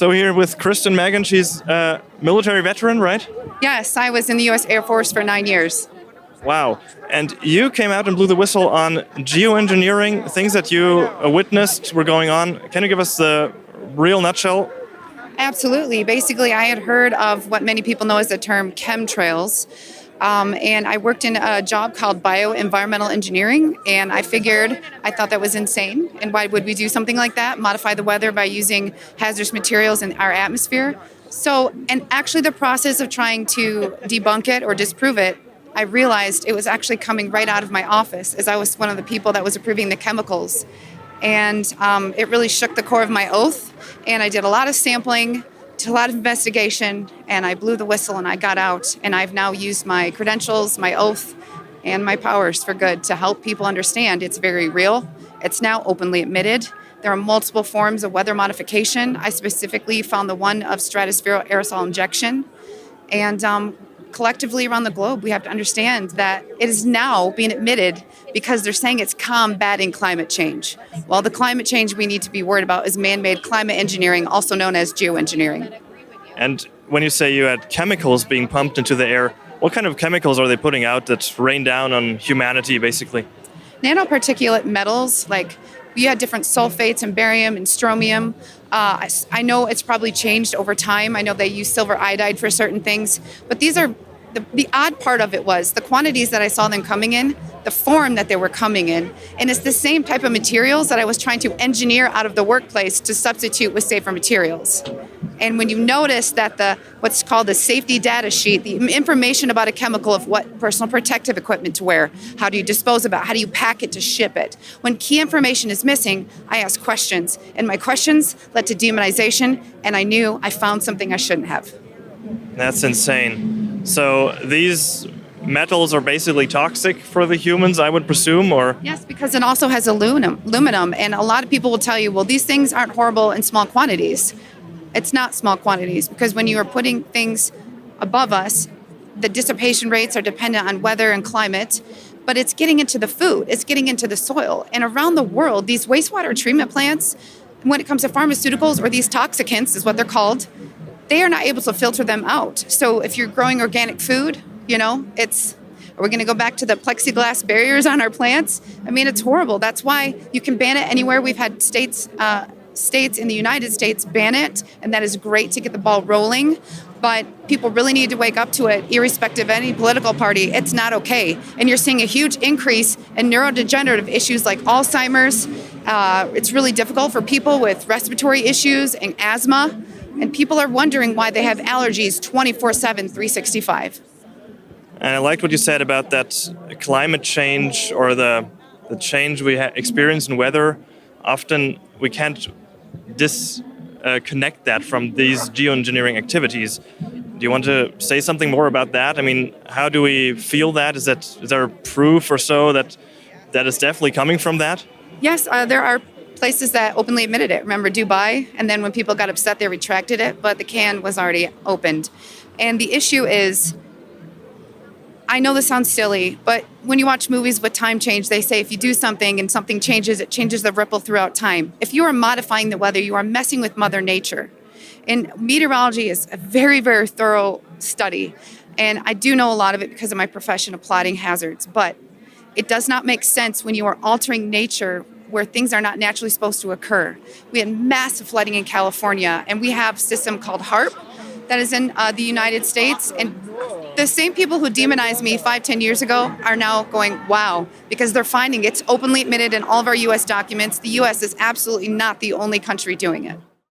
So here with Kristen Meghan, she's a military veteran, right? Yes, I was in the U.S. Air Force for 9 years. Wow. And you came out and blew the whistle on geoengineering, things that you witnessed were going on. Can you give us the real nutshell? Absolutely. Basically, I had heard of what many people know as the term chemtrails. And I worked in a job called bioenvironmental engineering, and I thought that was insane. And why would we do something like that? Modify the weather by using hazardous materials in our atmosphere. So, and actually the process of trying to debunk it or disprove it, I realized it was actually coming right out of my office, as I was one of the people that was approving the chemicals. And it really shook the core of my oath. And I did a lot of sampling, did a lot of investigation, and I blew the whistle and I got out. And I've now used my credentials, my oath, and my powers for good to help people understand it's very real. It's now openly admitted. There are multiple forms of weather modification. I specifically found the one of stratospheric aerosol injection. And collectively around the globe, we have to understand that it is now being admitted because they're saying it's combating climate change. Well, the climate change we need to be worried about is man-made climate engineering, also known as geoengineering. And when you say you had chemicals being pumped into the air, what kind of chemicals are they putting out that rain down on humanity, basically? Nanoparticulate metals, like you had different sulfates and barium and strontium. I know it's probably changed over time. I know they use silver iodide for certain things, but these are the odd part of it was the quantities that I saw them coming in, the form that they were coming in, and it's the same type of materials that I was trying to engineer out of the workplace to substitute with safer materials. And when you notice that what's called the safety data sheet, the information about a chemical of what personal protective equipment to wear, how do you dispose of it, how do you pack it to ship it. When key information is missing, I ask questions, and my questions led to demonization, and I knew I found something I shouldn't have. That's insane. So these metals are basically toxic for the humans, I would presume, or? Yes, because it also has aluminum, and a lot of people will tell you, well, these things aren't horrible in small quantities. It's not small quantities, because when you are putting things above us, the dissipation rates are dependent on weather and climate, but it's getting into the food, it's getting into the soil. And around the world, these wastewater treatment plants, when it comes to pharmaceuticals, or these toxicants is what they're called, they are not able to filter them out. So if you're growing organic food, are we going to go back to the plexiglass barriers on our plants? I mean, it's horrible. That's why you can ban it anywhere. We've had states in the United States ban it, and that is great to get the ball rolling. But people really need to wake up to it, irrespective of any political party. It's not okay. And you're seeing a huge increase in neurodegenerative issues like Alzheimer's. It's really difficult for people with respiratory issues and asthma. And people are wondering why they have allergies 24/7, 365. And I liked what you said about that climate change, or the change we experience in weather. Often we can't disconnect that from these geoengineering activities. Do you want to say something more about that? I mean, how do we feel that? Is there proof or so that is definitely coming from that? Yes, there are places that openly admitted it. Remember Dubai? And then when people got upset, they retracted it, but the can was already opened. And the issue is, I know this sounds silly, but when you watch movies with time change, they say if you do something and something changes, it changes the ripple throughout time. If you are modifying the weather, you are messing with Mother Nature. And meteorology is a very, very thorough study. And I do know a lot of it because of my profession of plotting hazards, but it does not make sense when you are altering nature where things are not naturally supposed to occur. We had massive flooding in California, and we have a system called HARP that is in the United States. And the same people who demonized me 5-10 years ago are now going, wow, because they're finding it's openly admitted in all of our U.S. documents. The U.S. is absolutely not the only country doing it.